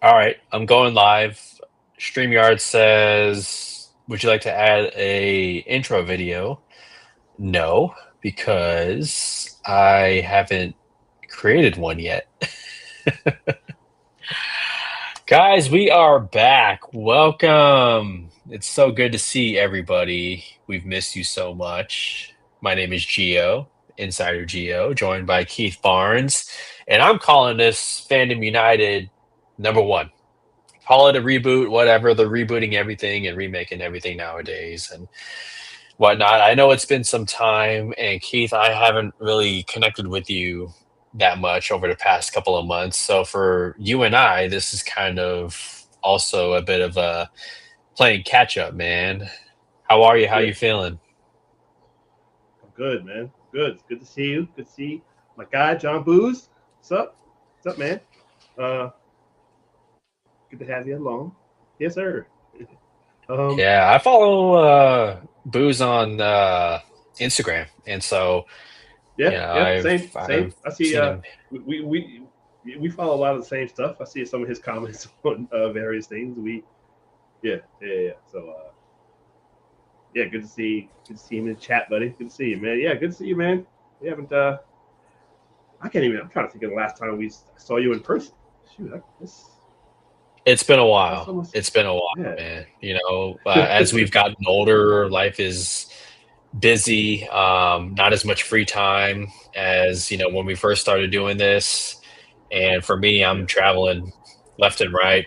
All right, I'm going live. StreamYard says, "Would you like to add a intro video?" No, because I haven't created one yet. Guys, we are back. Welcome. It's so good to see everybody. We've missed you so much. My name is Geo, Insider Geo, joined by Keith Barnes, and I'm calling this Fandom United number one. Call it a reboot, whatever. They're rebooting everything and remaking everything nowadays and whatnot. I know it's been some time, and Keith, I haven't really connected with you that much over the past couple of months. So for you and I, this is kind of also a bit of a playing catch up, man. How are you? How Yeah, you feeling? I'm good, man. Good. It's good to see you. Good to see my guy, John Booz. What's up? What's up, man? Uh, good to have you along. Yes, sir. Um, Yeah, I follow Booze on Instagram, and so yeah, yeah. Same, I've same. I see. seen him. We follow a lot of the same stuff. I see some of his comments on various things. Yeah. So, yeah, good to see him in the chat, buddy. Good to see you, man. Yeah, good to see you, man. We haven't. I can't even. I'm trying to think of the last time we saw you in person. Shoot, It's been a that's while. almost. It's been a while, Yeah. man. As we've gotten older, life is busy. Not as much free time as when we first started doing this. And for me, Yeah. I'm traveling left and right,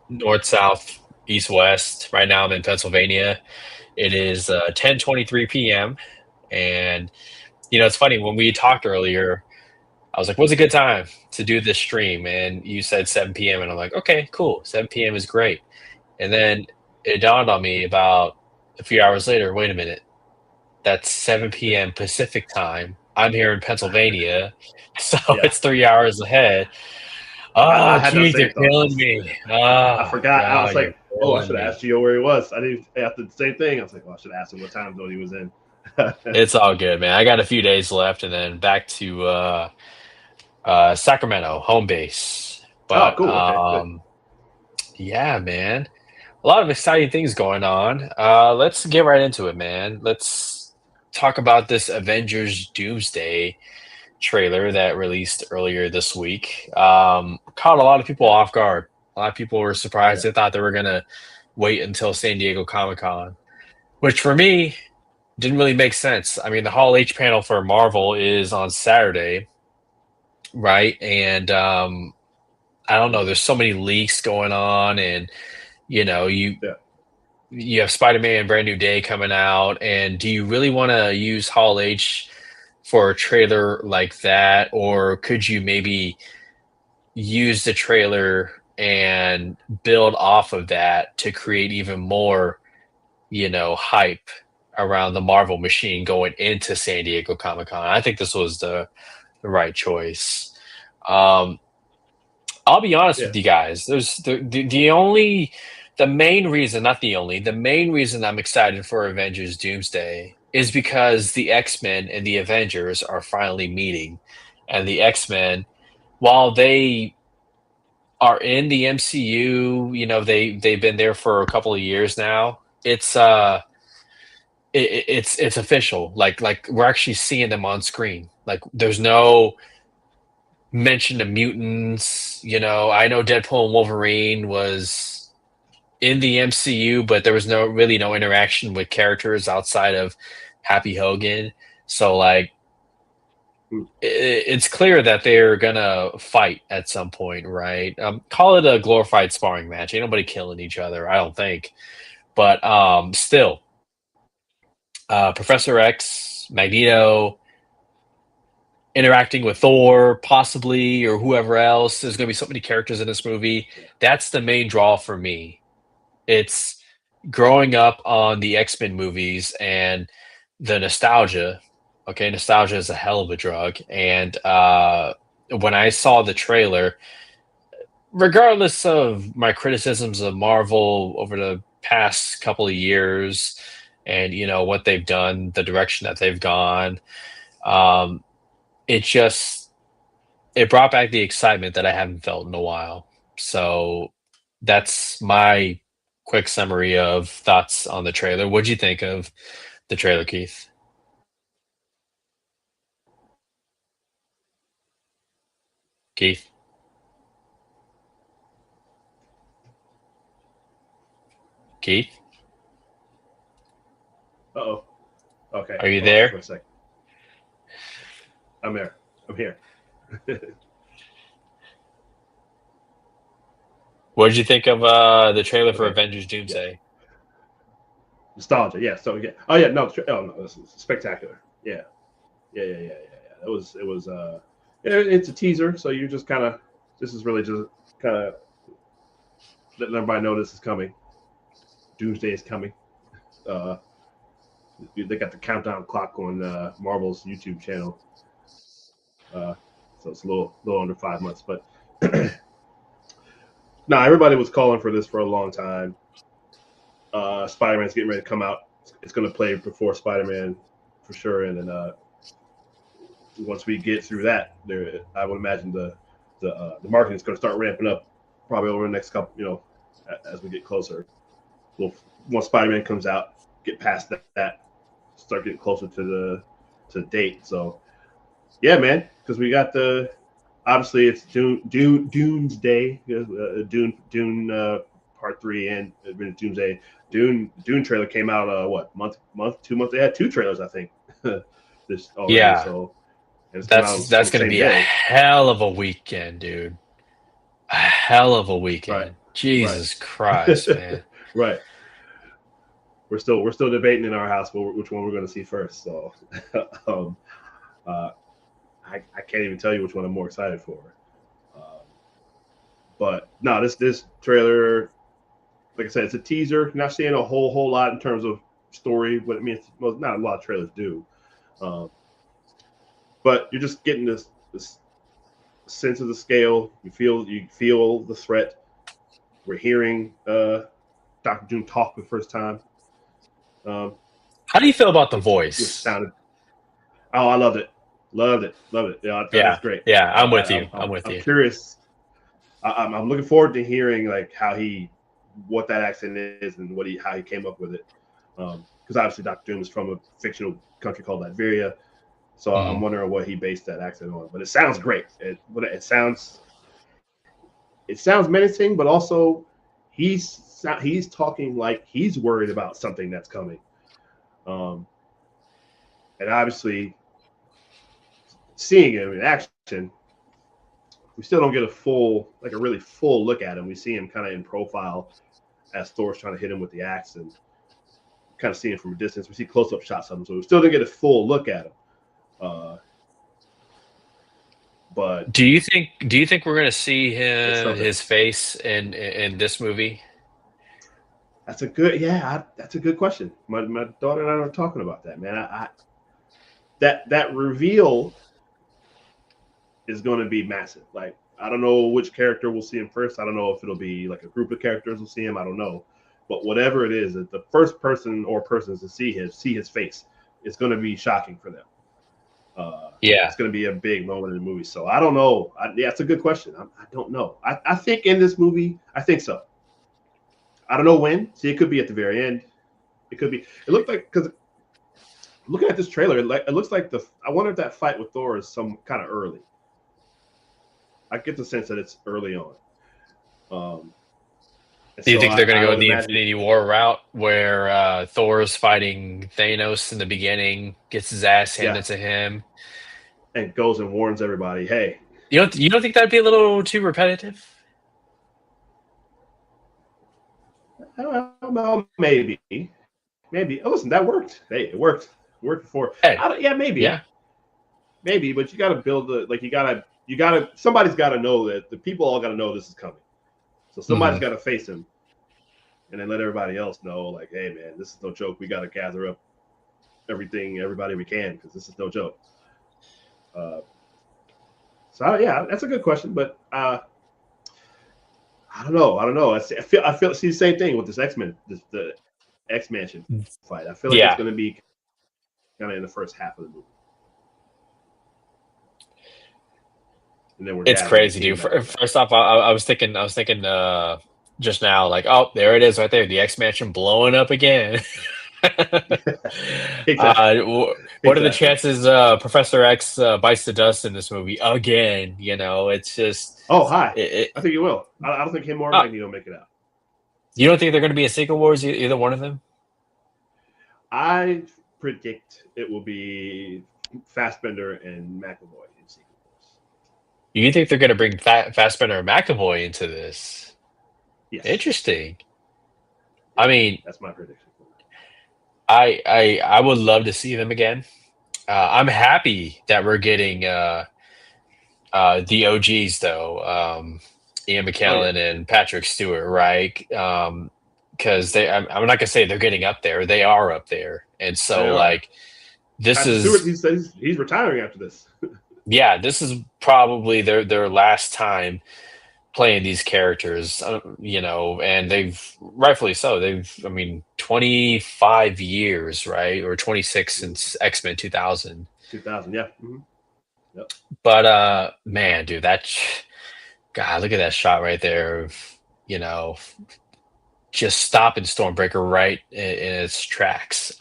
north, south, east, west. Right now, I'm in Pennsylvania. It is 10:23 p.m. And it's funny when we talked earlier. I was like, "What's a good time to do this stream?" And you said 7 p.m. And I'm like, "Okay, cool. 7 p.m. is great." And then it dawned on me about a few hours later. Wait a minute, that's 7 p.m. Pacific time. I'm here in Pennsylvania, so Yeah. it's 3 hours ahead. I Oh, had that Keith, you're same thought. killing me. I Oh, forgot. I God, was you're like, oh, I killing should have me. asked Gio where he was. I didn't after the same thing. I was like, well, I should have asked him what time zone he was in. It's all good, man. I got a few days left, and then back to Sacramento, home base. Oh, But cool. Okay, good. yeah, man, a lot of exciting things going on. Let's get right into it, man. Let's talk about this Avengers Doomsday trailer that released earlier this week. Caught a lot of people Yeah, off guard. A lot of people were surprised. yeah, They thought they were gonna wait until San Diego Comic Con, which for me didn't really make sense. I mean, the Hall H panel for Marvel is on Saturday, right? And I don't know. There's so many leaks going on, and you know, you yeah. you have Spider-Man Brand New Day coming out, and do you really want to use Hall H for a trailer like that, or could you maybe use the trailer and build off of that to create even more, hype around the Marvel machine going into San Diego Comic Con? I think this was the right choice. Um, I'll be honest Yeah. with you guys. There's the main reason, not the only, the main reason I'm excited for Avengers Doomsday is because the X-Men and the Avengers are finally meeting. And the X-Men, while they are in the MCU, they've been there for a couple of years now. It's official. Like we're actually seeing them on screen. Like there's no mention of mutants. I know Deadpool and Wolverine was in the MCU, but there was no interaction with characters outside of Happy Hogan. So like Mm. it's clear that they're gonna fight at some point, right? Call it a glorified sparring match. Ain't nobody killing each other, I don't think. But still, Professor X, Magneto, interacting with Thor, possibly, or whoever else. There's going to be so many characters in this movie. Yeah. That's the main draw for me. It's growing up on the X-Men movies and the nostalgia. Okay, nostalgia is a hell of a drug. And when I saw the trailer, regardless of my criticisms of Marvel over the past couple of years and what they've done, the direction that they've gone, um, it just it brought back the excitement that I haven't felt in a while. So that's my quick summary of thoughts on the trailer. What'd you think of the trailer, Keith? Keith, Keith, Uh-oh. Okay. are you Hold on there? for a second. I'm here. I'm here. What did you think of the trailer for Okay. Avengers Yeah. Doomsday? Nostalgia. Yeah. So yeah. Oh yeah. No. Oh no. This is spectacular. Yeah. Yeah. It's a teaser, so you just kind of. This is really just kind of letting everybody know this is coming. Doomsday is coming. Uh, they got the countdown clock on Marvel's YouTube channel. Uh, so it's a little under 5 months, but no, everybody was calling for this for a long time. Spider-Man's getting ready to come out. It's going to play before Spider-Man for sure, and then once we get through that, there I would imagine the marketing is going to start ramping up probably over the next couple, as we get closer. Well, once Spider-Man comes out, get past that, start getting closer to the date. So yeah, man, because we got the obviously it's Doomsday, Dune Part 3 and Doomsday. Dune trailer came out what month 2 months. They had two trailers I think this already. Yeah, So and it's coming that's out on that's the gonna same be a day. hell of a weekend, dude. A hell of a Right, weekend. right, Jesus Christ, man. right. We're still debating in our house which one we're going to see first. So um, uh, I can't even tell you which one I'm more excited for. Um, but no, this trailer, like I said, it's a teaser. You're not seeing a whole lot in terms of story. But I mean, well, not a lot of trailers do. Um, but you're just getting this sense of the scale. You feel the threat. We're hearing Doctor Doom talk for the first time, um, How do you feel about the which voice? sounded. Oh, I loved it. Yeah, I thought it was Yeah, great. yeah, I'm with I, you. I'm, I'm I'm, with I'm you. curious. I'm looking forward to hearing like what that accent is, and how he came up with it. Because obviously Doctor Doom is from a fictional country called Latveria, so I'm Mm. wondering what he based that accent on. But it sounds great. It sounds menacing, but also he's talking like he's worried about something that's coming. Um, and obviously, seeing him in action, we still don't get a really full look at him. We see him kind of in profile as Thor's trying to hit him with the axe, and kind of see him from a distance. We see close-up shots of him, so we still didn't get a full look at him. Uh, but Do you think we're gonna see it's him something. his face in this movie? That's a good question. My daughter and I are talking about that, man. That reveal is going to be massive. Like I don't know which character we'll see him first. I don't know if it'll be like a group of characters we'll see him. I don't know, but whatever it is, the first person or persons to see his face, it's going to be shocking for them. Yeah. It's going to be a big moment in the movie. So I don't know. Yeah, it's a good question. I don't know. I think in this movie, I think so. I don't know when. See, it could be at the very end. It could be. It looked like because looking at this trailer, it looks like the. I wonder if that fight with Thor is some kind of early. I get the sense that it's early on. Um, and Do you so think they're gonna I go would the imagine, Infinity War route where Thor's fighting Thanos in the beginning, gets his ass yeah, handed to him? and goes and warns everybody, hey, You don't think that'd be a little too repetitive? I don't know, maybe. Oh, listen, that worked. Hey, it worked. It worked before. Hey, Yeah, maybe, yeah. but you got to build the like. You gotta. Somebody's got to know that the people all got to know this is coming. So somebody's Hmm. got to face him, and then let everybody else know, like, hey, man, this is no joke. We got to gather up everybody we can, because this is no joke. Uh, so yeah, that's a good question, but I don't know. I feel see the same thing with this X-Men, the X Mansion fight. I feel like it's Yeah. going to be kind of in the first half of the movie. and then we're It's gathering crazy, team dude. members. First off, I was thinking just now, like, oh, there it is, right there, the X Mansion blowing up again. Exactly. What are the Exactly. chances Professor X bites the dust in this movie again? It's just Oh, hi. it. I think you will. I don't think him or Uh, Magneto make it out. you don't think they're going to be a Secret Wars, either one of them? I predict it will be Fassbender and McAvoy in Secret Wars. You think they're going to bring Fassbender and McAvoy into this? Yes. Interesting. I Yeah. mean, That's my prediction. I would love to see them again. I'm happy that we're getting the OGs though, Ian Oh yeah. McKellen and Patrick Stewart, right? Because I'm not gonna say they're getting up there; they are up there, and They so are. like this Patrick Stewart, is he says he's retiring after this. yeah, this is probably their last time playing these characters, and they've rightfully so. I mean, 25 years, right, or 26 since X-Men 2000. 2000, yeah. Yep. But man, dude, God, look at that shot right there. You know, just stopping Stormbreaker right in its tracks.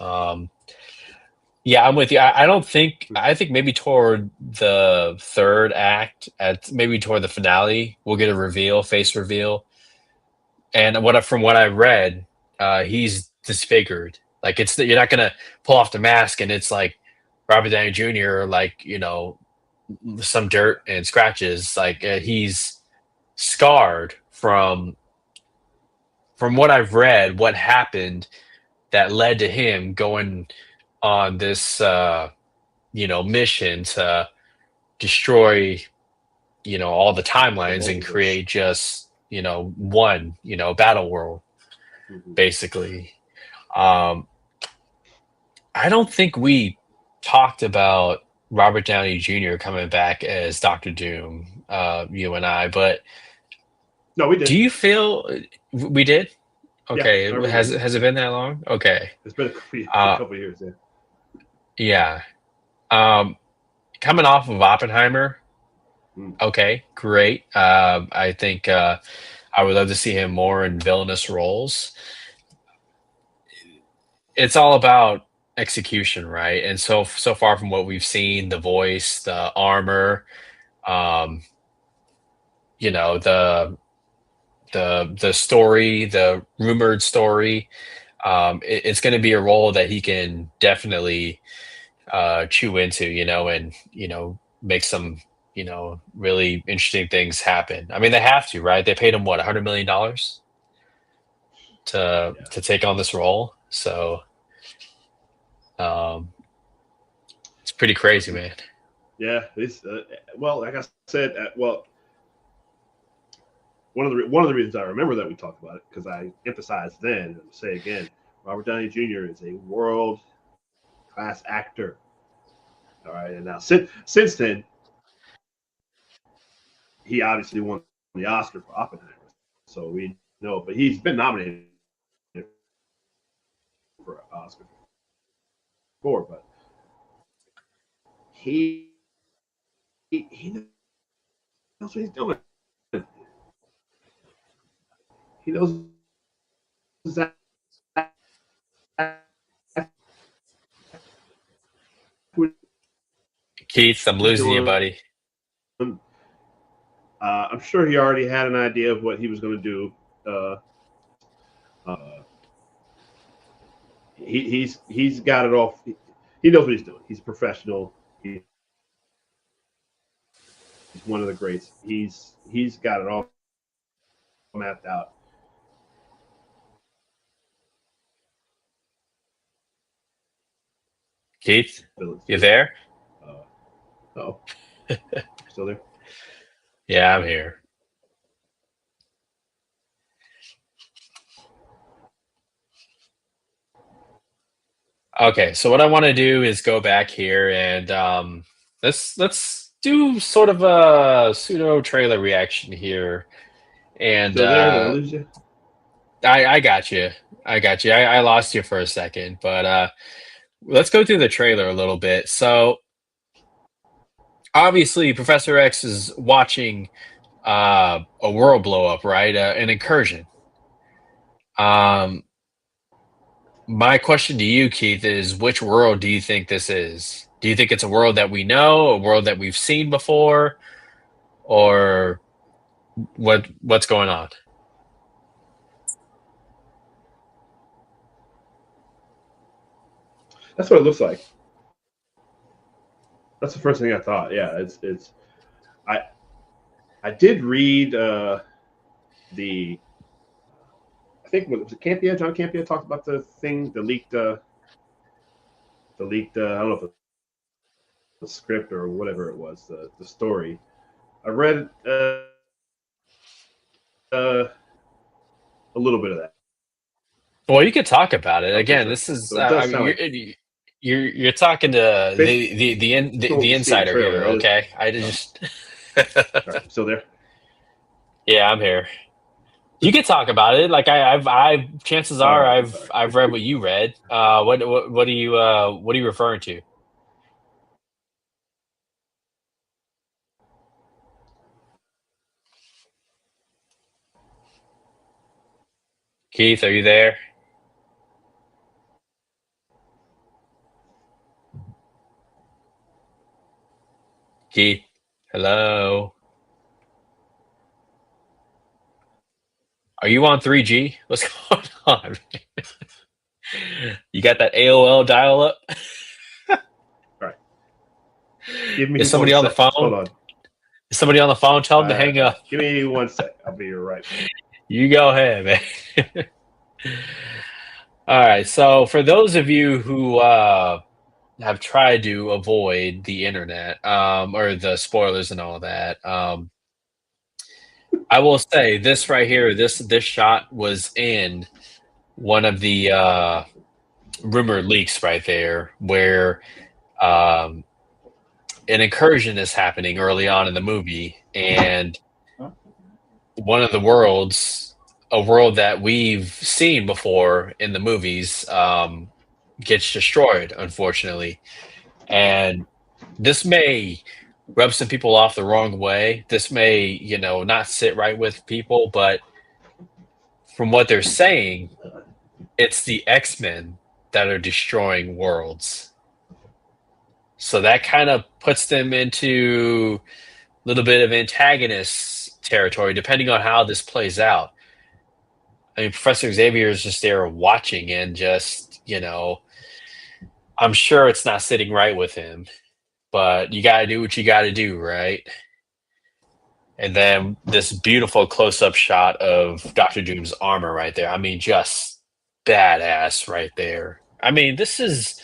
Yeah, I'm with you. I don't think. I think maybe toward the third act, at maybe toward the finale, we'll get a reveal, face reveal. And from what I read, he's disfigured. Like you're not gonna pull off the mask and it's like Robert Downey Jr. Like some dirt and scratches. Like he's scarred from what I've read, what happened that led to him going on this mission to destroy all the The timelines and multiverse. create just one battle world Mm-hmm. basically. um I don't think we talked about Robert Downey Jr. coming back as Doctor Doom, you and I, but No, we do did. you feel we did? Yeah, Okay, I remember we has did. has it been that long? Okay. It's been a uh couple of years. Yeah. yeah. um Coming off of Oppenheimer, Mm. okay, great. I think I would love to see him more in villainous roles. It's all about execution, right? And so far from what we've seen, the voice, the armor, um, the story, the rumored story, it's going to be a role that he can definitely chew into, and make some really interesting things happen. I mean, they have to, right? They paid him what, $100 million to Yeah. take on this role, so um, it's pretty crazy, man. Yeah. It's well, like I said, well, one of the reasons I remember that we talked about it because I emphasized then and say again, Robert Downey Jr. is a world class actor. All right, and now since then, he obviously won the Oscar for Oppenheimer, so we know. But he's been nominated for an Oscar before, but he knows what he's doing. He knows exactly what Keith, I'm he's losing you, doing. buddy. I'm sure he already had an idea of what he was going to do. Uh, he's got it all. He knows what he's doing. He's a professional. He's one of the greats. He's got it all mapped out. Keith, Villains you too. there? Uh, oh, still there? Yeah, I'm here. Okay, so what I want to do is go back here and let's do sort of a pseudo trailer reaction here. And Still there? Did I lose you? I got you. I got you. I lost you for a second, but let's go through the trailer a little bit. So obviously Professor X is watching a world blow up, right? An incursion. Um, my question to you, Keith, is which world do you think this is? Do you think it's a world that we know, a world that we've seen before, or what's going on? That's what it looks like. That's the first thing I thought. Yeah, it's. I I did read the. I think what was it Campia? John Campia talked about the thing, the leaked. I don't know if it's the script or whatever it was, the story. I read uh, a little bit of that. Well, you could talk about it I'm pretty again. sure. This is, So it I does mean, sound like you're talking to based on what the we see in the insider trailer, here. right? Okay, I Oh, just all right, still there? yeah, I'm here. You could talk about it. Like I've chances All are right, I'm sorry. I've read what you read. What are you referring to? Keith, are you there? Keith, hello. Are you on 3G? What's going on? You got that AOL dial up? All right, give me Is one somebody on the sec. Hold phone? on. Is somebody on the phone? Tell them to All hang right, up. give me one sec. I'll be right back. You go ahead, man. All right. So for those of you who have tried to avoid the internet or the spoilers and all that, I will say this right here. This shot was in one of the rumored leaks right there, where um, an incursion is happening early on in the movie, and one of the worlds, a world that we've seen before in the movies, gets destroyed, unfortunately. And this may rub some people off the wrong way. This may, not sit right with people, but from what they're saying, it's the X-Men that are destroying worlds. So that kind of puts them into a little bit of antagonist territory, depending on how this plays out. I mean, Professor Xavier is just there watching and just, I'm sure it's not sitting right with him, but you got to do what you got to do, right? And then this beautiful close up shot of Doctor Doom's armor right there. I mean, just badass right there. I mean, this is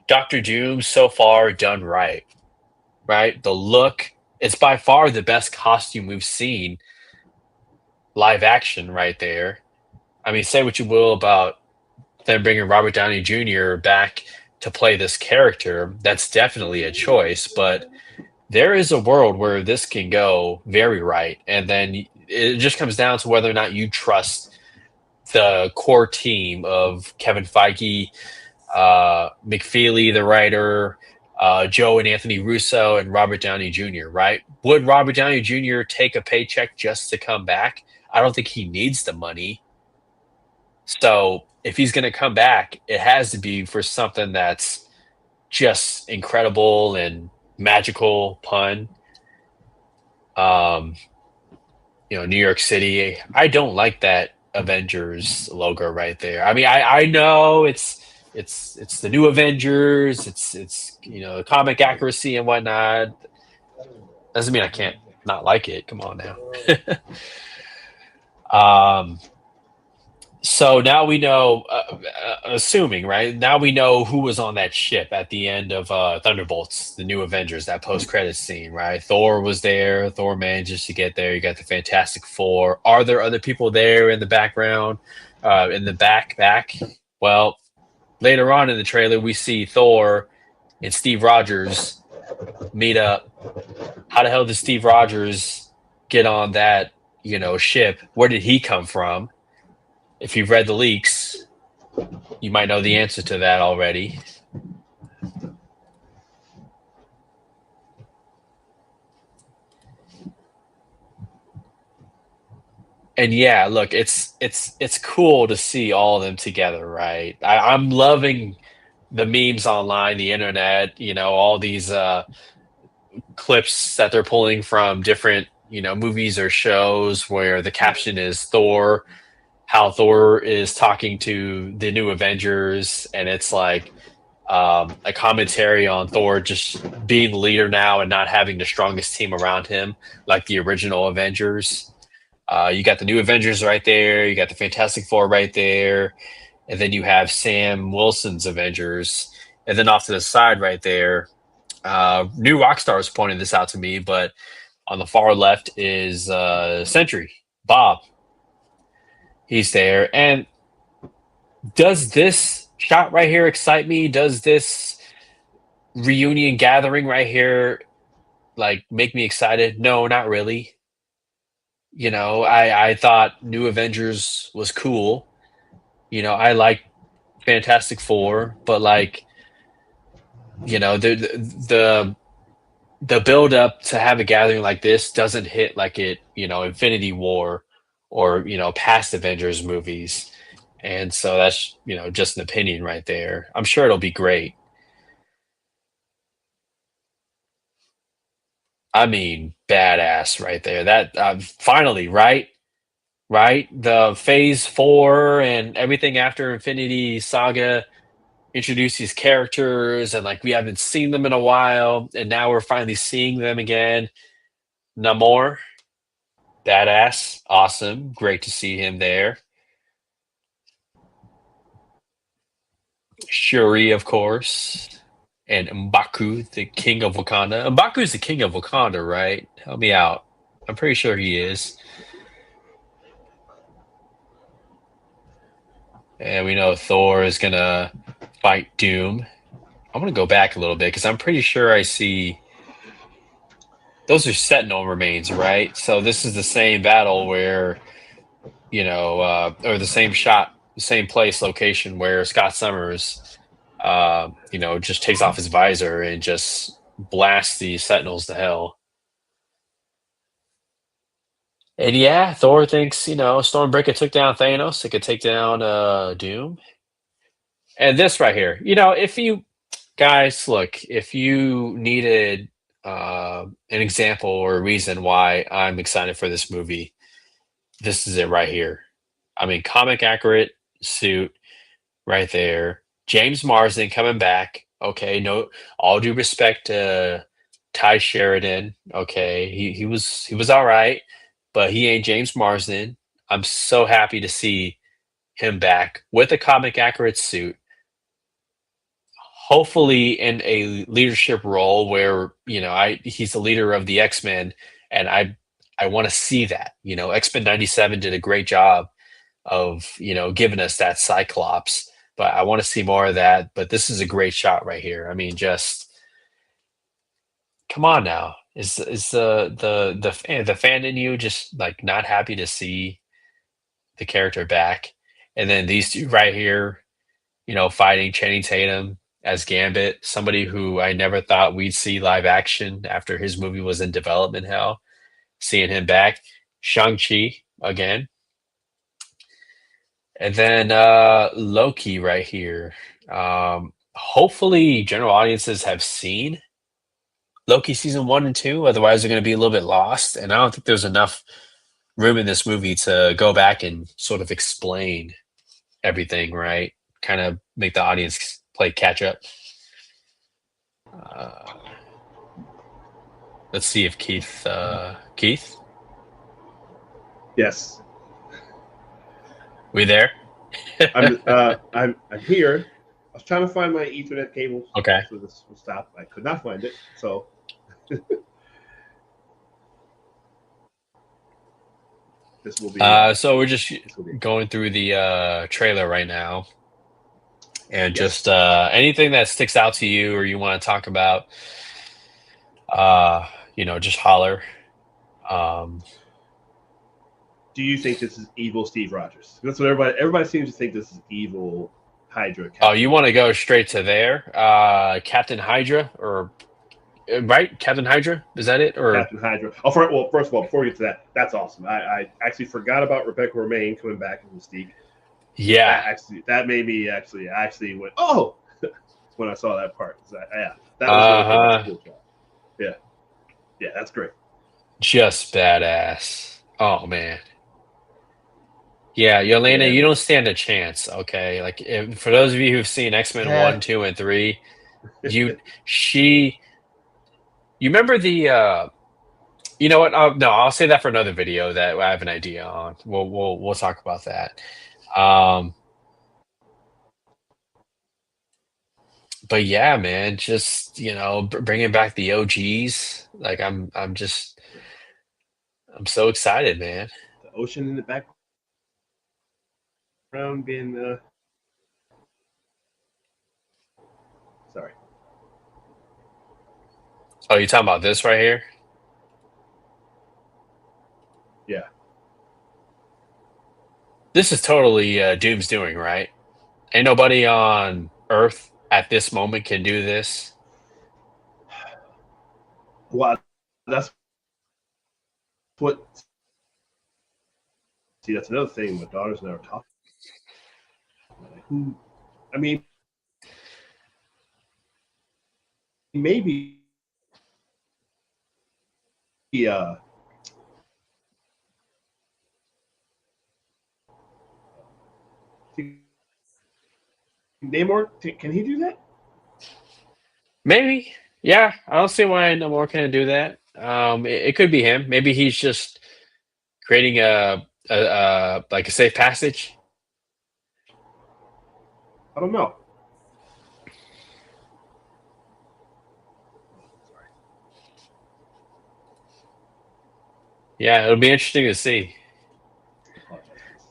Doctor Doom so far done right, right? The look, it's by far the best costume we've seen live action right there. I mean, say what you will about them bringing Robert Downey Jr. back to play this character. That's definitely a choice, but there is a world where this can go very right, and then it just comes down to whether or not you trust the core team of Kevin Feige, McFeely, the writer, Joe and Anthony Russo, and Robert Downey Jr., right? Would Robert Downey Jr. take a paycheck just to come back? I don't think he needs the money. So if he's going to come back, it has to be for something that's just incredible and magical pun. Um, New York City. I don't like that Avengers logo right there. I mean, I know it's the new Avengers. It's comic accuracy and whatnot. Doesn't mean I can't not like it. Come on now. um, So now we know, assuming, right? Now we know who was on that ship at the end of Thunderbolts, the new Avengers, that post-credits scene, right? Thor was there. Thor manages to get there. You got the Fantastic Four. Are there other people there in the background, in the back? Well, later on in the trailer, we see Thor and Steve Rogers meet up. How the hell did Steve Rogers get on that, ship? Where did he come from? If you've read the leaks, you might know the answer to that already. And yeah, look, it's cool to see all of them together, right? I'm loving the memes online, the internet, all these clips that they're pulling from different, movies or shows where the caption is Thor, how Thor is talking to the new Avengers, and it's like a commentary on Thor just being the leader now and not having the strongest team around him like the original Avengers. You got the new Avengers right there. You got the Fantastic Four right there. And then you have Sam Wilson's Avengers. And then off to the side right there, new Rockstars pointed this out to me, but on the far left is Sentry, Bob. He's there. And does this shot right here excite me? Does this reunion gathering right here like make me excited? No, not really. I thought New Avengers was cool. I like Fantastic Four, but like, the build up to have a gathering like this doesn't hit like Infinity War or past Avengers movies. And so that's, just an opinion right there. I'm sure it'll be great. I mean, badass right there. That finally, right? Right? The phase 4 and everything after Infinity Saga introduce these characters and like we haven't seen them in a while and now we're finally seeing them again. Namor, badass, awesome, great to see him there. Shuri, of course, and M'Baku, the king of Wakanda. M'Baku's the king of Wakanda, right? Help me out. I'm pretty sure he is. And we know Thor is gonna fight Doom. I'm gonna go back a little bit because I'm pretty sure I see those are Sentinel remains, right? So this is the same battle where, or the same shot, the same place, location where Scott Summers, just takes off his visor and just blasts the Sentinels to hell. And yeah, Thor thinks, Stormbreaker took down Thanos, it could take down Doom. And this right here, if you guys look, if you needed an example or a reason why I'm excited for this movie, this is it right here. I mean, comic accurate suit right there. James Marsden coming back. Okay, no, all due respect to Ty Sheridan. Okay, he was all right, but he ain't James Marsden. I'm so happy to see him back with a comic accurate suit, hopefully in a leadership role where he's the leader of the X-Men, and I want to see that. X-Men 97 did a great job of giving us that Cyclops, but I want to see more of that. But this is a great shot right here. I mean, just come on now. Is the fan in you just like not happy to see the character back? And then these two right here, fighting Channing Tatum as Gambit, somebody who I never thought we'd see live action after his movie was in development hell. Seeing him back, Shang-Chi again. And then Loki right here. Hopefully general audiences have seen Loki season 1 and 2, otherwise they're going to be a little bit lost. And I don't think there's enough room in this movie to go back and sort of explain everything, right? Kind of make the audience play catch up. Uh, let's see if Keith, Yes, we there? I'm here. I was trying to find my Ethernet cable. Okay. So this will stop. I could not find it. So this will be. So we're just going through the trailer right now, and Yes. just anything that sticks out to you or you want to talk about, just holler. Do you think this is evil Steve Rogers? That's what everybody seems to think this is evil Hydra. Oh, you want to go straight to there, Captain Hydra, or right? Captain Hydra, is that it? Or Captain Hydra. Well, first of all, before we get to that, that's awesome. I actually forgot about Rebecca Romaine coming back as Mystique. yeah, That made me I actually went oh when I saw that part. Yeah, that was really cool. That's a uh-huh, cool shot. Yeah, yeah, that's great. just badass. Oh man. Yeah, Yelena, Yeah, you man. don't stand a chance, okay? Like, for those of you who've seen X-Men Yeah. 1, 2, and 3, you she you remember the you know what? No, I'll say that for another video that I have an idea on. We'll talk about that. Um, but yeah, man, just bringing back the OGs. Like I'm so excited, man. The ocean in the background being sorry. Oh, you talking about this right here? Yeah. This is totally Doom's doing, right? Ain't nobody on Earth at this moment can do this. Well, that's what. See, that's another thing. My daughter's never talking. Like, who? I mean, maybe. Uh, Namor, can he do that? Maybe. Yeah, I don't see why no more can do that. It could be him. Maybe he's just creating a like a safe passage. I don't know. Yeah, it'll be interesting to see. I apologize for this.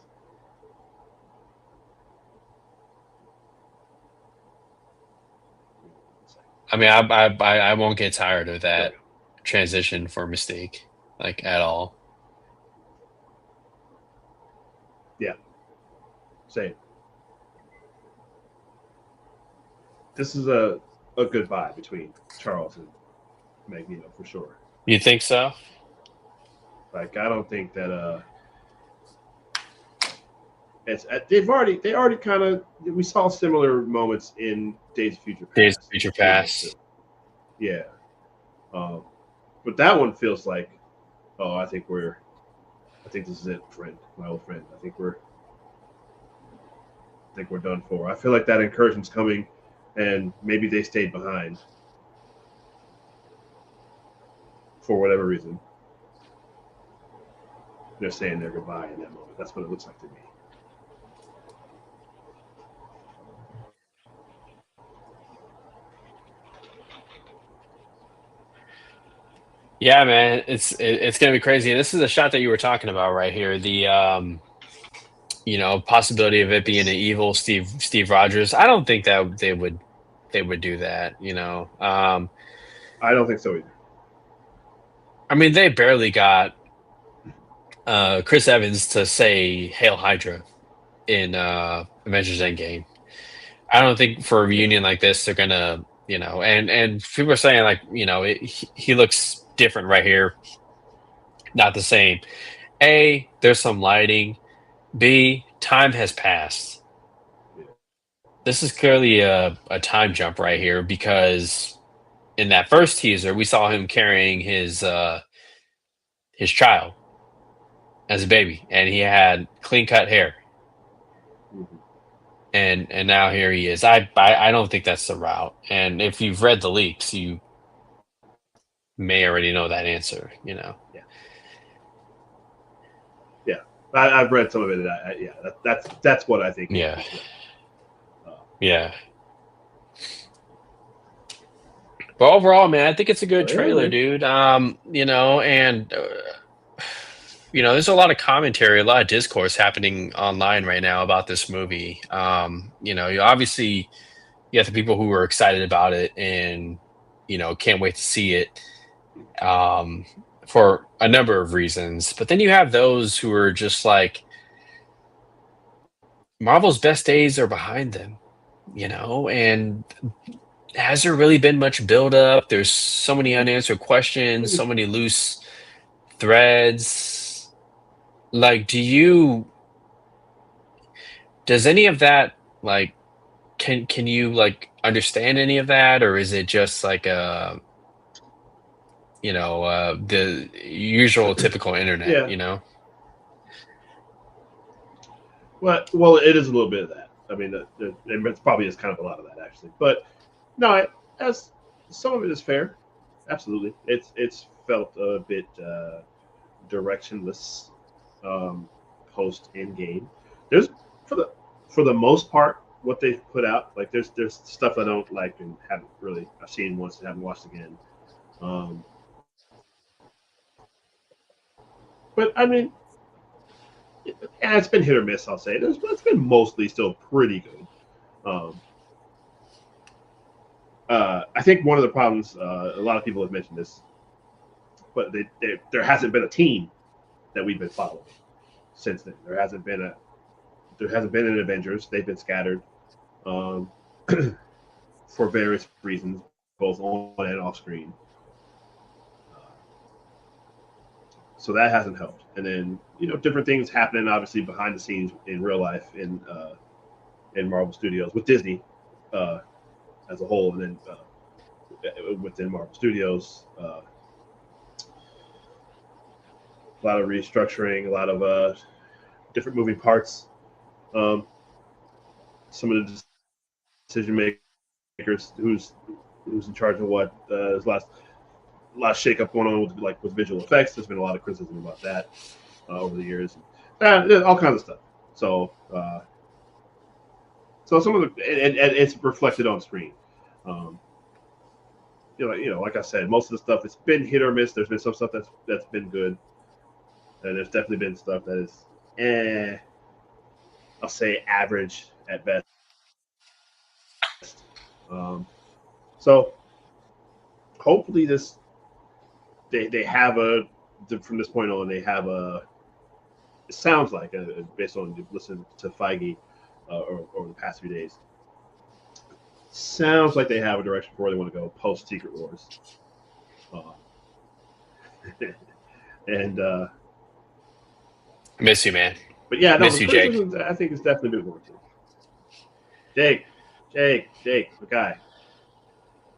I mean, I won't get tired of There we that go. transition for Mystique, like at all. Yeah, same. This is a good vibe between Charles and Magneto for sure. You think so? Like I don't think that it's they already kind of we saw similar moments in Days of Future Days of Past Future between those two. Past. Yeah, um, but that one feels like oh I think this is it, friend, my old friend. I think we're done for. I feel like that incursion's coming, and maybe they stayed behind for whatever reason. They're saying their goodbye in that moment. That's what it looks like to me. Yeah, man, it's gonna be crazy. And this is a shot that you were talking about right here. The possibility of it being an evil Steve Rogers. I don't think that they would do that. I don't think so either. I mean, they barely got Chris Evans to say "Hail Hydra" in Avengers Endgame. I don't think for a Yeah. reunion like this they're gonna, and people are saying like, he looks different right here, not the same. A, there's some lighting. B, time has passed. Yeah. This is clearly a time jump right here because in that first teaser we saw him carrying his child as a baby, and he had clean cut hair, Mm-hmm. and now here he is. I don't think that's the route. And if you've read the leaks, you may already know that answer. Yeah. Yeah. I've read some of it. Yeah, that's what I think it is Yeah, as well. Uh, yeah. But overall, man, I think it's a good so yeah, trailer, man. dude. And there's a lot of commentary, a lot of discourse happening online right now about this movie. You obviously you have the people who are excited about it and can't wait to see it for a number of reasons. But then you have those who are just like Marvel's best days are behind them, and has there really been much buildup? There's so many unanswered questions, so many loose threads. Like, does any of that like can you like understand any of that, or is it just like the usual typical internet, Yeah. Well, it is a little bit of that. I mean, it probably is kind of a lot of that actually. But no, as some of it is fair. Absolutely, it's felt a bit directionless um, post in game. There's for the for the most part what they've put out. Like there's stuff I don't like and haven't really I've seen once and haven't watched again. Um, but I mean, yeah, it's been hit or miss. I'll say it's been mostly still pretty good. Um, I think one of the problems a lot of people have mentioned this, but there hasn't been a team that we've been following since then. There hasn't been an Avengers. They've been scattered um, for various reasons, both on and off screen. So that hasn't helped. And then different things happening obviously behind the scenes in real life in Marvel Studios with Disney uh, as a whole, and then within Marvel Studios, a lot of restructuring, a lot of different moving parts. Um, some of the decision makers who's in charge of what. There's a lot of shakeup going on with visual effects. There's been a lot of criticism about that over the years. All kinds of stuff. So some of the and it's reflected on screen. Um, like I said, most of the stuff it's been hit or miss. There's been some stuff that's been good, and there's definitely been stuff that is, I'll say average at best. Um, so hopefully they have from this point on they have a it sounds like based on listening to Feige over the past few days sounds like they have a direction for where they want to go post Secret Wars. Uh, and Miss you, man. but yeah, no, the Miss you, Jake. criticism I think is definitely been warranted. Jake, Jake, the guy.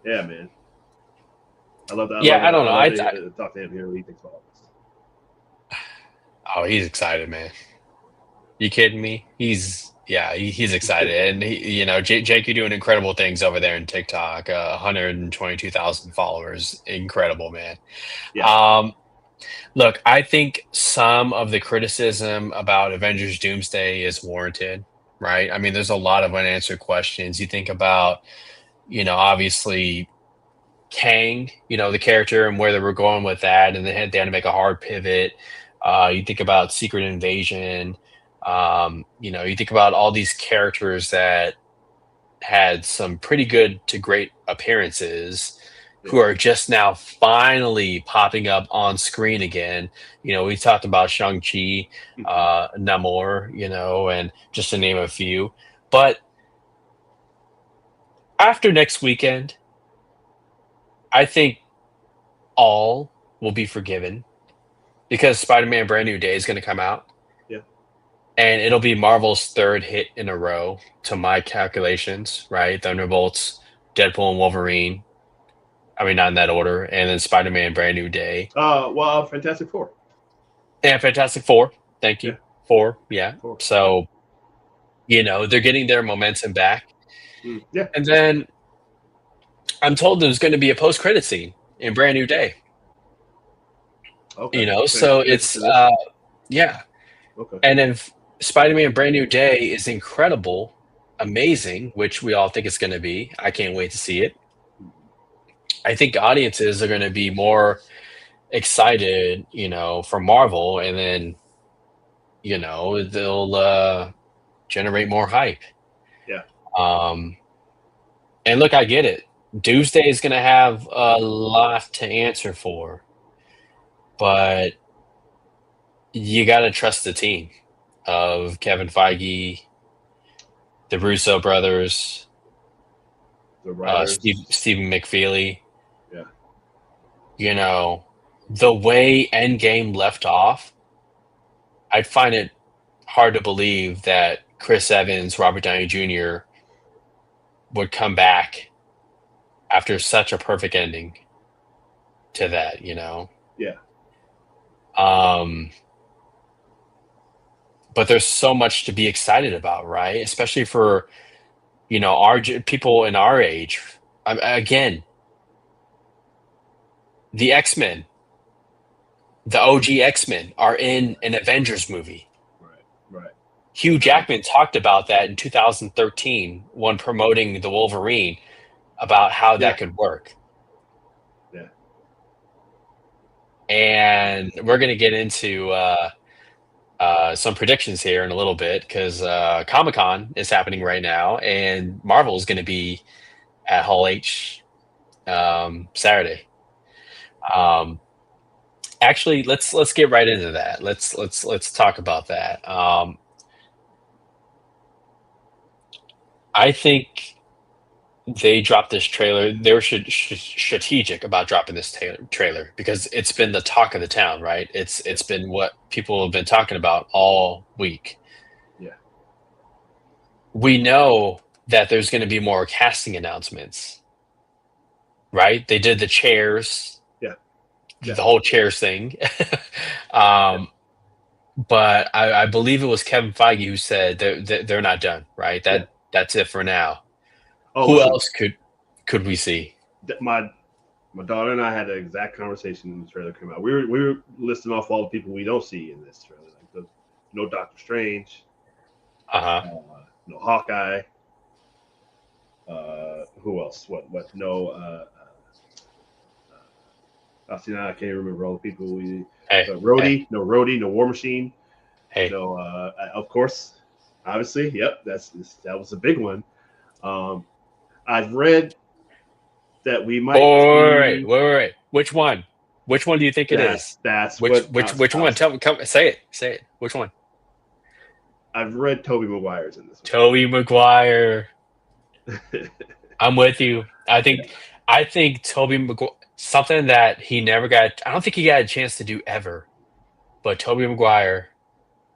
Yeah, man. I love Yeah, I don't I know. love to talk to him here. What he thinks about all this. Oh, he's excited, man. You kidding me? He's excited, and Jake, you're doing incredible things over there in TikTok. 122,000 followers, incredible, man. Yeah. Um, Look, I think some of the criticism about Avengers Doomsday is warranted, right? I mean, there's a lot of unanswered questions. You think about, obviously Kang, the character and where they were going with that, and they had to make a hard pivot. You think about Secret Invasion. You think about all these characters that had some pretty good to great appearances Yeah. who are just now finally popping up on screen again. We talked about Shang-Chi, Mm-hmm. Namor, and just to name a few. But after next weekend, I think all will be forgiven because Spider-Man Brand New Day is going to come out, Yeah. and it'll be Marvel's third hit in a row to my calculations, right? Thunderbolts, Deadpool and Wolverine. I mean, not in that order, and then Spider-Man Brand New Day. Fantastic Four. And Fantastic Four. Thank Yeah. you. Four. Yeah. Four. So, they're getting their momentum back. Yeah. And then I'm told there's going to be a post-credit scene in Brand New Day. Okay. So Connected it's to this. yeah. Okay. And if Spider-Man Brand New Day is incredible, amazing, which we all think it's going to be, I can't wait to see it. I think audiences are going to be more excited, for Marvel, and then they'll generate more hype. Yeah. Um, and look, I get it. Doomsday is going to have a lot to answer for, but you got to trust the team of Kevin Feige, the Russo brothers, the writers. Stephen McFeely. Yeah, You know, the way Endgame left off, I'd find it hard to believe that Chris Evans, Robert Downey Jr. would come back after such a perfect ending to that, you know. yeah, Um, but there's so much to be excited about, right? Especially for, people in our age. Again, the X-Men, the OG X-Men are in an Avengers movie. right, right. Hugh Um, Jackman talked about that in 2013 when promoting the Wolverine about how yeah, that could work. yeah. And we're going to get into some predictions here in a little bit because Comic-Con is happening right now, and Marvel is going to be at Hall H Saturday. Um, actually, let's get right into that. Let's talk about that. I think they dropped this trailer. They were strategic about dropping this trailer because it's been the talk of the town, right? It's Yes. been what people have been talking about all week. Yeah. We know that there's going to be more casting announcements, right? They did the chairs, Yeah. Yeah. the whole chairs thing. Yeah. um, but I believe it was Kevin Feige who said they're not done, right? Yeah. That's it for now. Oh, Who listen. else could we see? My daughter and I had an exact conversation when the trailer came out. We were listing off all the people we don't see in this trailer. Like no Doctor Strange, Uh-huh. no Hawkeye. Who else? What? No. See now I can't even remember all the people we. Hey, hey, Rhodey, no Rhodey, no War Machine, hey. no. Of course, obviously, yep. That was a big one. Um, I've read that we might see. Wait. Which one? Which one do you think it is? That's Which what which which one? Tell me. Come say it. Say it. Which one? I've read. Toby Maguire's in this Tobey Maguire. one. I'm with you. I Yeah, think Tobey Maguire, something that he never got. I don't think he got a chance to do ever. But Tobey Maguire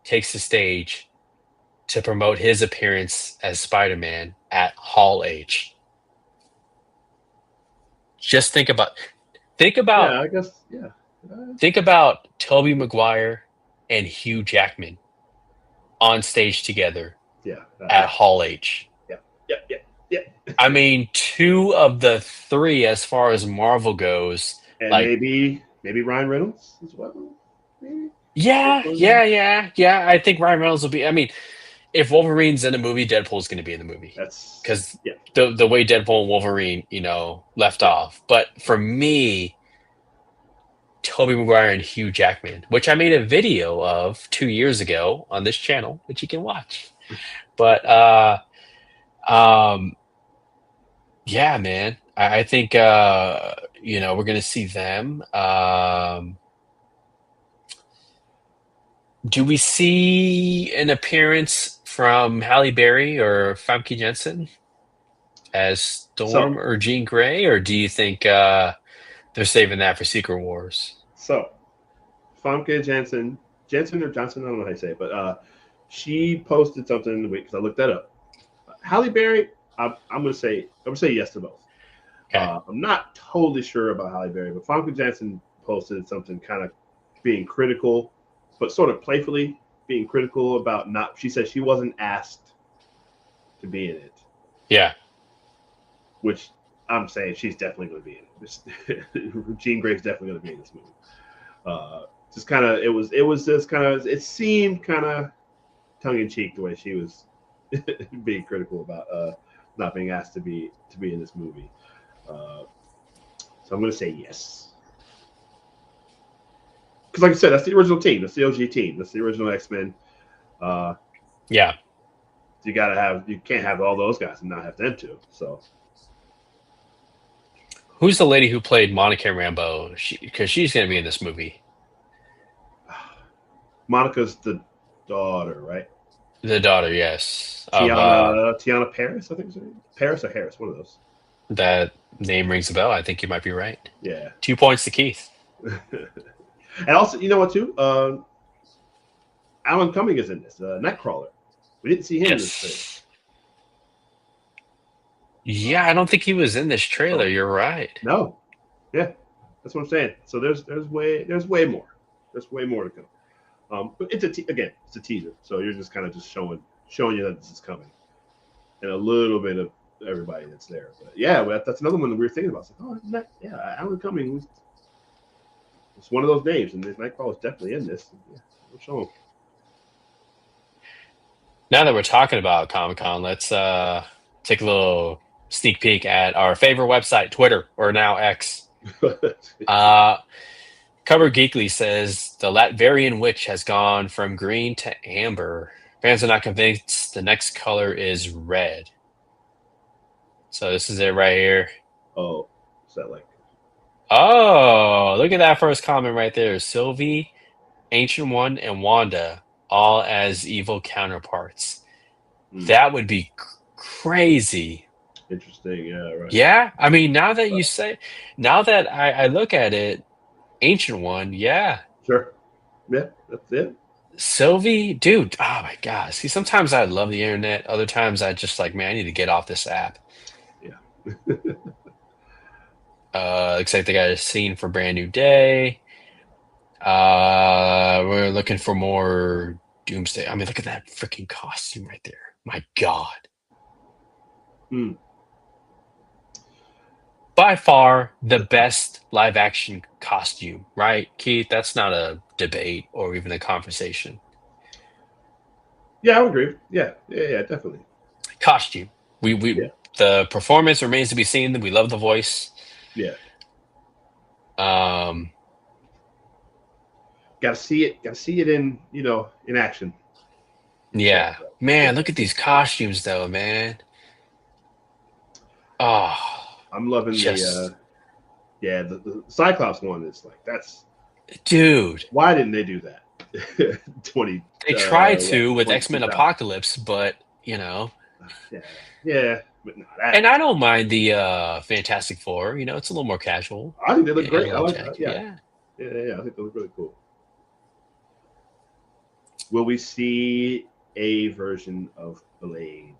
takes the stage to promote his appearance as Spider-Man at Hall H. Just think about yeah, I guess, yeah, think about Tobey Maguire and Hugh Jackman on stage together yeah, at Hall H. yeah, yeah, yeah, yeah. I mean, two of the three as far as Marvel goes, And like maybe Ryan Reynolds as well. Maybe. yeah. I think Ryan Reynolds will be. I mean, if Wolverine's in a movie, Deadpool's going to be in the movie That's because yeah, the way Deadpool and Wolverine, left yeah, off. But for me, Tobey Maguire and Hugh Jackman, which I made a video of 2 years ago on this channel, which you can watch. But um, yeah, man, I think we're gonna see them. Do we see an appearance from Halle Berry or Famke Jensen as So Storm or Jean Grey, or do you think they're saving that for Secret Wars? so Famke Jensen or Johnson, I don't know how you say it, but she posted something in the week because I looked that up. Halle Berry, I'm gonna say yes to both. Okay. I'm not totally sure about Halle Berry, but Famke Janssen posted something kind of being critical, but sort of playfully being critical about not. She said she wasn't asked to be in it, Yeah. which I'm saying she's definitely going to be in it. Jean Grey's definitely going to be in this movie. Just kind of, it was just kind of, it seemed kind of tongue in cheek the way she was being critical about not being asked to be in this movie. Uh, so I'm going to say yes. Because, like I said, that's the original team. That's the OG team. That's the original X Men. Uh, Yeah. you can't have all those guys and not have them too. So Who's the lady who played Monica Rambeau? Because she's going to be in this movie. Monica's the daughter, right? The daughter, yes, of Tiana Paris, I think. Paris or Harris, one of those. That name rings a bell. I think you might be right. Yeah. 2 points to Keith. And also, you know what too? Alan Cumming is in this. Nightcrawler. We didn't see him in this trailer. Yes. Yeah, I don't think he was in this trailer. Oh You're right. no, yeah, that's what I'm saying. So there's way more. There's way more to come. But again, it's a teaser, so you're just kind of just showing you that this is coming, and a little bit of everybody that's there. But yeah, that's another one that we were thinking about. It's like, oh, isn't that, yeah, Alan Cumming. It's one of those names, and this Nightcrawler is definitely in this. Yeah, we'll show him. Now that we're talking about Comic Con, let's take a little sneak peek at our favorite website, Twitter, or now X. Uh, Cover Geekly says the Latverian witch has gone from green to amber. Fans are not convinced the next color is red. So this is it right here. Oh, is that like? Oh, look at that first comment right there. Sylvie, Ancient One, and Wanda, all as evil counterparts. Hmm, That would be crazy. interesting. Yeah, right. Yeah, I mean, Right. now that I look at it, Ancient One, yeah. Sure. Yeah, that's it. Sylvie, dude, oh my gosh. See, sometimes I love the internet. Other times I just like, man, I need to get off this app. Yeah. Looks like they got a scene for Brand New Day. We're looking for more Doomsday. I mean, look at that freaking costume right there. My God. Hmm. By far the best live action costume, right, Keith? That's not a debate or even a conversation. Yeah, I would agree. Yeah, yeah, yeah, definitely. Costume. Yeah, The performance remains to be seen. We love the voice. yeah. Um, Got to see it. Got to see it in action. So yeah. yeah, Man, look at these costumes though, man. Oh, I'm loving the just yeah the Cyclops one. Is like that's dude. why didn't they do that? 20 They tried what to with 20 X-Men 2000. Apocalypse, but you know, Yeah, yeah, but no, that and I don't mind the Fantastic Four. You know, it's a little more casual. I think they look And a great. I little like jacket. yeah, Yeah. yeah, yeah, yeah. I think they look really cool. Will we see a version of Blade?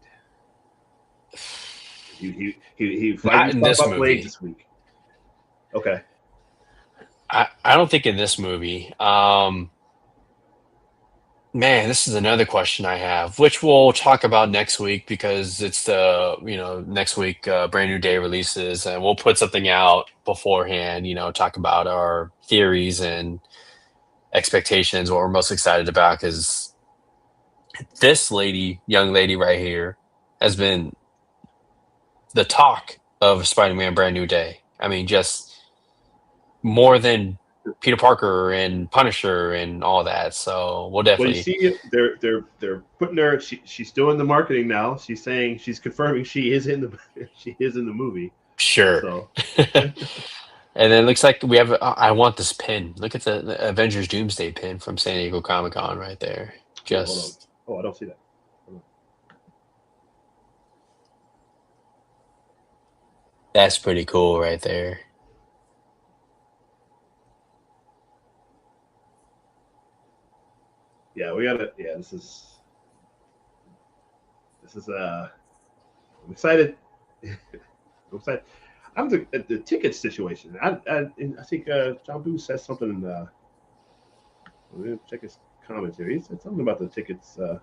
He finally Not was in talking this about Blade movie. this week. Okay. I don't think in this movie. Man, this is another question I have, which we'll talk about next week because it's the, next week Brand New Day releases and we'll put something out beforehand, talk about our theories and expectations, what we're most excited about because this young lady right here, has been the talk of Spider-Man Brand New Day. I mean, just more than Peter Parker and Punisher and all that. So we'll Well, you definitely see, they're putting her. She's doing the marketing now. She's saying she's confirming she is in the she is in the movie. sure. So And then it looks like we have. I want this pin. Look at the Avengers Doomsday pin from San Diego Comic Con right there. oh, hold on. Just Oh, I don't see that. that's pretty cool right there. Yeah, we got it. Yeah, this is I'm excited. I'm excited. I'm the ticket situation. I think John Boo says something. Let me check his comments here. He said something about the tickets. Oh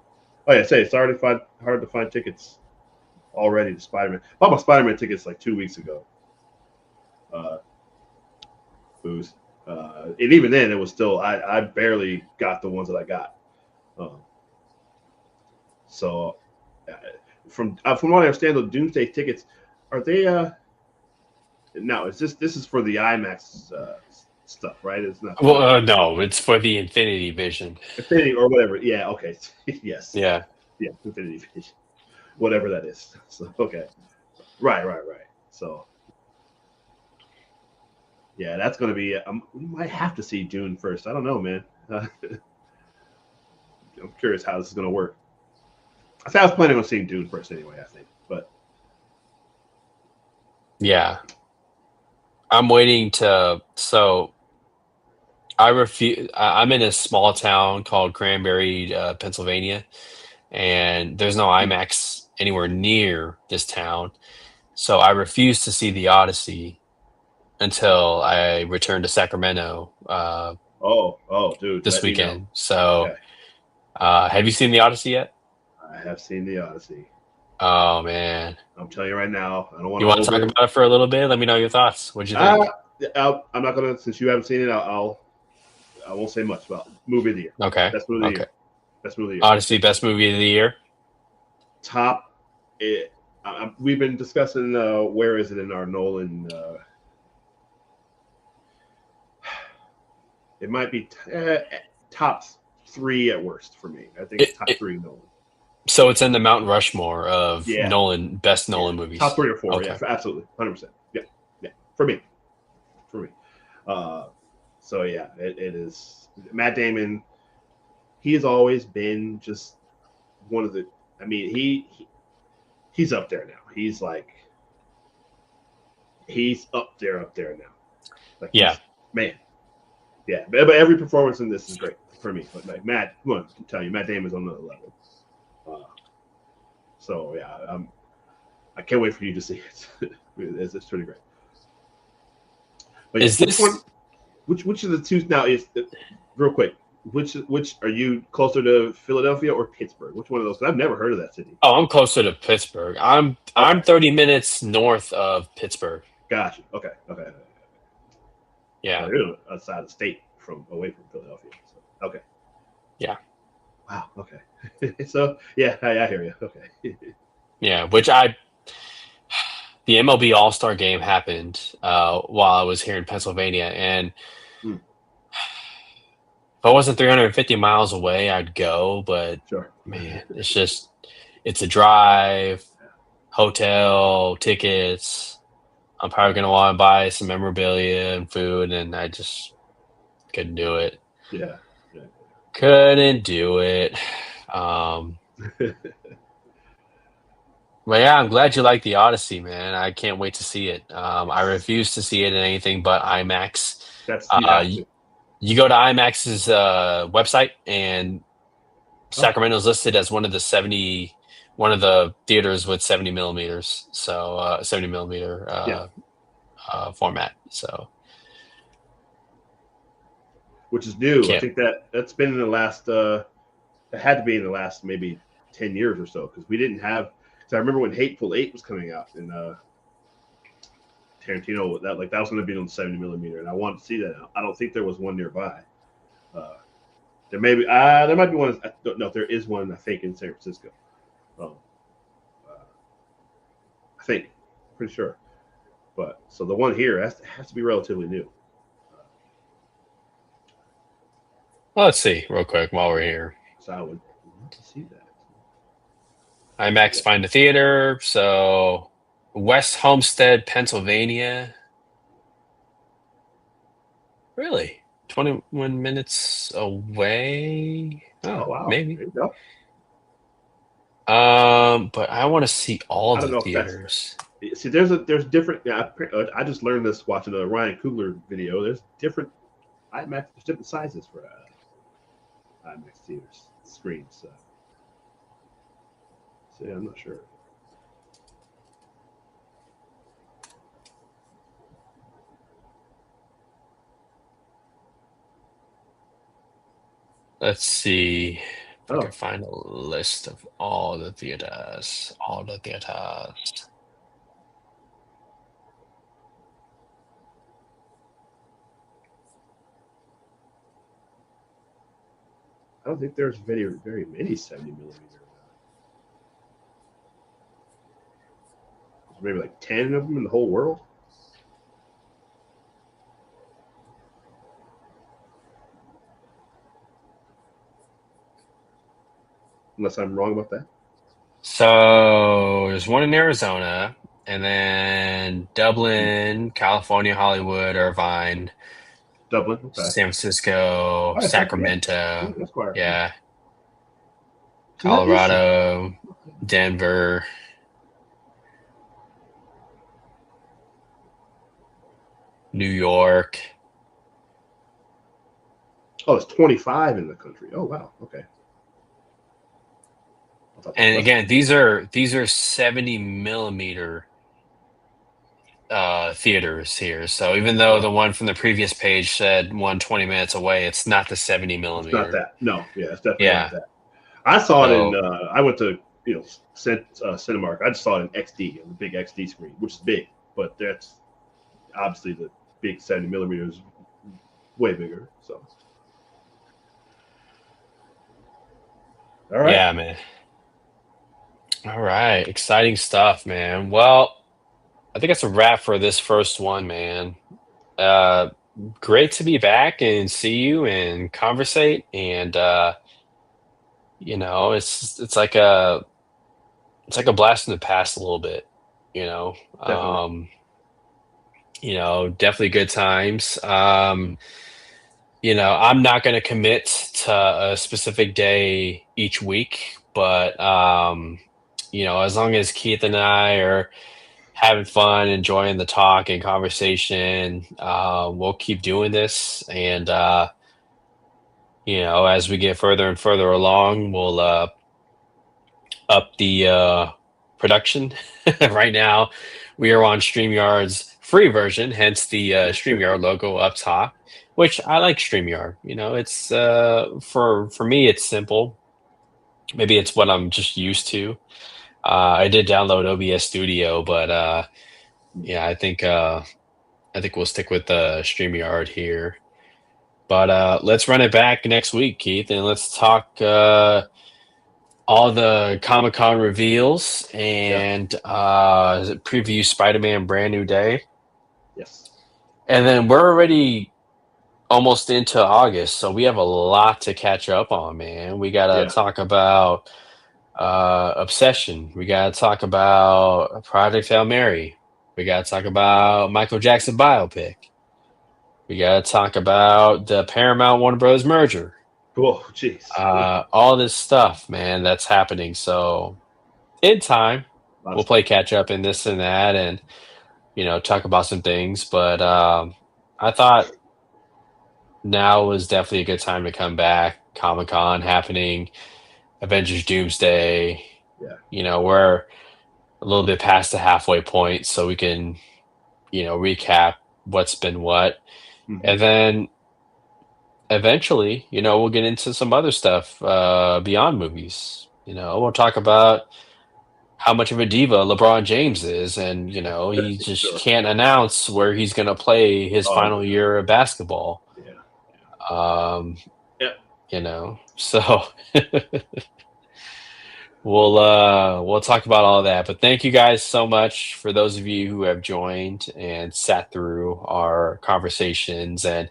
yeah, say it's already hard to find tickets already to Spider-Man. I bought my Spider-Man tickets like 2 weeks ago. Uh, Booze. And even then, it was still I barely got the ones that I got. Um, so uh, from what I understand, the Doomsday tickets are they? No, it's just this is for the IMAX stuff, right? It's not Well, for no, it's for the Infinity Vision. Infinity or whatever. Yeah, okay. Yes, Yeah. yeah, Infinity Vision, whatever that is. So okay, right. So yeah, that's going to be. We might have to see June 1st. I don't know, man. I'm curious how this is going to work. I was planning on seeing Dune first anyway. I think, but Yeah. I'm waiting to. So I refuse. I'm in a small town called Cranberry, Pennsylvania, and there's no Hmm. IMAX anywhere near this town. So I refuse to see the Odyssey until I return to Sacramento Oh, dude, this let me know. weekend. So, Okay, have you seen the Odyssey yet? I have seen the Odyssey. Oh man, I'm telling you right now, I don't want you to want to talk over. about it for a little bit? Let me know your thoughts. What'd you Uh, think? I'm not gonna since you haven't seen it. I won't say much about movie of the year. Okay, Best movie of the okay. year. Best movie of the year. Odyssey, best movie of the year. Top. It, we've been discussing where is it in our Nolan. It might be top three at worst for me. I think it's It, top it, three Nolan. so it's in the Mount Rushmore of Yeah, Nolan best yeah. Nolan Top movies. three or four. Yeah, Okay. absolutely, 100%. Yeah, yeah. For me, for me. Uh, so yeah, it is. Matt Damon. He has always been just one of the. I mean, he's up there now. He's up there now. Like Yeah. he's man. Yeah, but every performance in this is great for me. But like Matt, come on, I can tell you, Matt Damon's on another level. Uh, so yeah, I can't wait for you to see it. It's pretty great. But yeah, Is which one? this? Which of the two now is real quick? Which are you closer to Philadelphia or Pittsburgh? Which one of those? 'Cause I've never heard of that city. Oh, I'm closer to Pittsburgh. I'm Okay, 30 minutes north of Pittsburgh. gotcha. Okay. So Yeah. you're outside the state from away from Philadelphia. So, okay. Yeah. Wow. Okay. So yeah, I hear you. Okay. Yeah. Which I the MLB All-Star game happened while I was here in Pennsylvania, and Hmm, if I wasn't 350 miles away, I'd go, but sure. man, it's a drive, hotel, tickets. I'm probably gonna want to buy some memorabilia and food, and I just couldn't do it. Yeah. Yeah. Couldn't do it. Um, but yeah, I'm glad you like the Odyssey, man. I can't wait to see it. I Yes. refuse to see it in anything but IMAX. That's you have to. You go to IMAX's website, and Oh, Sacramento's listed as one of the theaters with 70 millimeters, so 70 millimeter yeah. format. So Which is new. I can't. think that's been in the last. It had to be in the last maybe 10 years or so because we didn't have. Because I remember when Hateful Eight was coming out and Tarantino that was going to be on 70 millimeter, and I wanted to see that. I don't think there was one nearby. Uh, there might be one. I don't know if there is one. I think in San Francisco. Um, uh, I think, pretty sure. But so the one here has to be relatively new. Well, let's see real quick while we're here. So I would want to see that. IMAX Yeah. Find a Theater. So West Homestead, Pennsylvania. Really? 21 minutes away? Oh, Oh wow, maybe. there you go. But I want to see all I don't the know if that's theaters. see. There's different. Yeah, I just learned this watching a Ryan Coogler video. There's different IMAX. There's different sizes for IMAX theaters screens. So yeah, I'm not sure. Let's see if I can Oh, find a list of all the theaters. All the theaters. I don't think there's very many 70 millimeter. There's maybe like 10 of them in the whole world, unless I'm wrong about that. So there's one in Arizona, and then Hmm. Dublin, California, Hollywood, Irvine, Dublin, okay. San Francisco, All right, yeah, Sacramento, that's quite a few. yeah, So that is some. Colorado, Okay. Denver. New York. Oh, it's 25 in the country. Oh wow. Okay. I thought that was And less than again, these are 70 millimeter theaters here. So even though the wow. one from the previous page said 120 minutes away, it's not the 70 It's not millimeter. that. No. Yeah, it's definitely not Yeah. that. I saw it in. So I went to Cinemark. I just saw it in XD on the big XD screen, which is big, but that's obviously the big 70 millimeters way bigger. So all right. yeah, man. All right. Exciting stuff, man. Well, I think that's a wrap for this first one, man. Uh, Great to be back and see you and conversate. And it's like a blast in the past a little bit, you know. Definitely. Definitely good times. I'm not going to commit to a specific day each week, but as long as Keith and I are having fun, enjoying the talk and conversation, we'll keep doing this. And as we get further and further along, we'll up the production. Right now, we are on StreamYard's free version, hence the StreamYard logo up top. Which I like StreamYard. It's for me, it's simple. Maybe it's what I'm just used to. I did download OBS Studio, but yeah, I think we'll stick with StreamYard here. But let's run it back next week, Keith, and let's talk all the Comic Con reveals Yeah. and preview Spider-Man Brand New Day. Yes. And then we're already almost into August, so we have a lot to catch up on, man. We got to Yeah. talk about Obsession. We got to talk about Project Hail Mary. We got to talk about Michael Jackson biopic. We got to talk about the Paramount Warner Bros. Merger. Oh, jeez. Yeah. All this stuff, man, that's happening. So in time, A lot of we'll stuff. play catch up in this and that, and talk about some things. But I thought now was definitely a good time to come back. Comic Con happening, Avengers Doomsday. Yeah. We're a little bit past the halfway point, so we can recap what's been what, Hmm. and then eventually, we'll get into some other stuff beyond movies. We'll talk about how much of a diva LeBron James is, and he just Sure. can't announce where he's going to play his Oh final my year of basketball. God. Yeah. Um, Yeah. so we'll talk about all that. But thank you guys so much for those of you who have joined and sat through our conversations and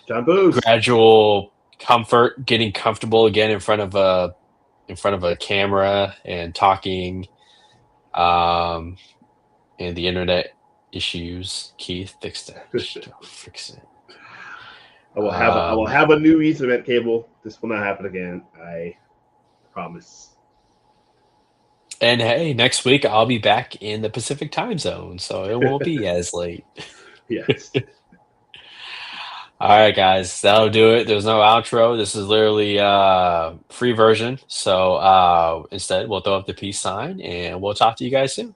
John Booth. gradual comfort, getting comfortable again in front of a camera and talking, um, and the internet issues. Keith, fix that. Just fix it. I will Um, have a new Ethernet cable. This will not happen again. I promise. and hey, next week I'll be back in the Pacific time zone, so it won't be as late. Yes. All right, guys, that'll do it. There's no outro. This is literally free version. So instead, we'll throw up the peace sign and we'll talk to you guys soon.